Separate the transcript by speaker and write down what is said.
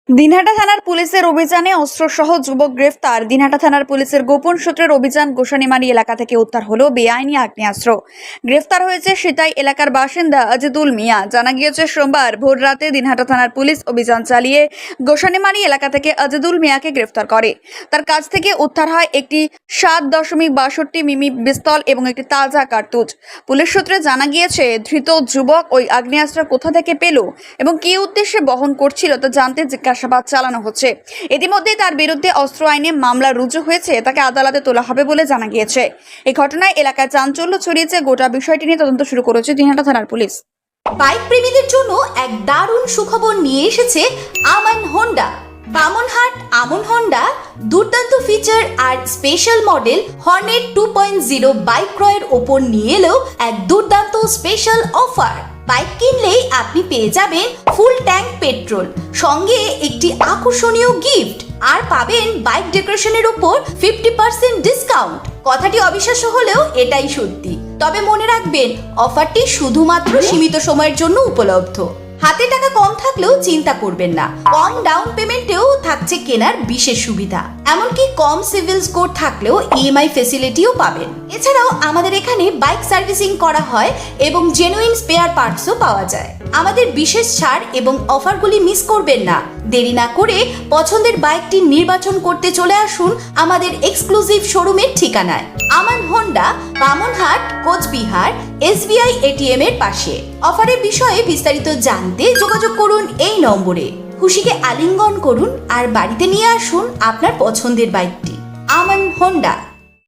Speaker 1: দিনহাটা থানার পুলিশের অভিযানে অস্ত্রসহ যুবক গ্রেফতার। দিনহাটা থানার পুলিশের গোপন সূত্রের অভিযান গোসানিমারি এলাকা থেকে উদ্ধার হলো বেআইনি আগ্নেয়াস্ত্র। গ্রেফতার হয়েছে সিতাই এলাকার বাসিন্দা আজিদুল মিয়া। জানা গিয়েছে সোমবার ভোর রাতে দিনহাটা থানার পুলিশ অভিযান চালিয়ে গোসানিমারি এলাকা থেকে আজিদুল মিয়াকে গ্রেফতার করে। তার কাছ থেকে উদ্ধার হয় একটি 7.62 মিমি পিস্তল এবং একটি তাজা কার্তুজ। পুলিশ সূত্রে জানা গিয়েছে ধৃত যুবক ওই আগ্নেয়াস্ত্র কোথা থেকে পেল এবং কী উদ্দেশ্যে বহন করছিল তা জানতে জিজ্ঞাসাবাদ চালানো হচ্ছে। ইতিমধ্যে তার বিরুদ্ধে অস্ত্র আইনে মামলা রুজু হয়েছে, তাকে আদালতে তোলা হবে বলে জানা গিয়েছে। এই ঘটনায় এলাকায় চাঞ্চল্য ছড়িয়েছে। গোটা বিষয়টি নিয়ে তদন্ত শুরু করেছে দিনহাটা থানার পুলিশ।
Speaker 2: বাইক প্রেমীদের জন্য এক দারুণ সুখবর নিয়ে এসেছে আমান হোন্ডা। বামনহাট আমন হোন্ডা দুর্দান্ত ফিচার আর স্পেশাল মডেল হর্নেট 2.0 বাইক ক্রয়ের ওপর নিয়ে এলো এক দুর্দান্ত স্পেশাল অফার। বাইক কিনলেই আপনি পেয়ে যাবেন ফুল ট্যাঙ্ক পেট্রোল, সঙ্গে একটি আকর্ষণীয় গিফট, আর পাবেন বাইক ডেকোরেশনের উপর 50% ডিসকাউন্ট। কথাটি অবিশ্বাস্য হলেও এটাই সত্যি। তবে মনে রাখবেন, অফারটি শুধুমাত্র সীমিত সময়ের জন্য উপলব্ধ। হাতে টাকা কম থাকলেও চিন্তা করবেন না, কম ডাউন পেমেন্টেও থাকছে কেনার বিশেষ সুবিধা। এমনকি কম সিভিল স্কোর থাকলেও ইএমআই ফেসিলিটিও পাবেন। এছাড়াও আমাদের এখানে বাইক সার্ভিসিং করা হয় এবং জেনুইন স্পেয়ার পার্টসও পাওয়া যায়। আমাদের বিশেষ ছাড় এবং অফারগুলি মিস করবেন না। দেরি না করে পছন্দের বাইকটি নির্বাচন করতে চলে আসুন আমাদের এক্সক্লুসিভ শোরুমের ঠিকানায়, Aman Honda, Bamanhat, Coochbehar, SBI ATM এর পাশে। অফারের বিষয়ে বিস্তারিত জানতে যোগাযোগ করুন এই নম্বরে। খুশিকে আলিঙ্গন করুন আর বাড়িতে নিয়ে আসুন আপনার পছন্দের বাইকটি। আমান হোন্ডা।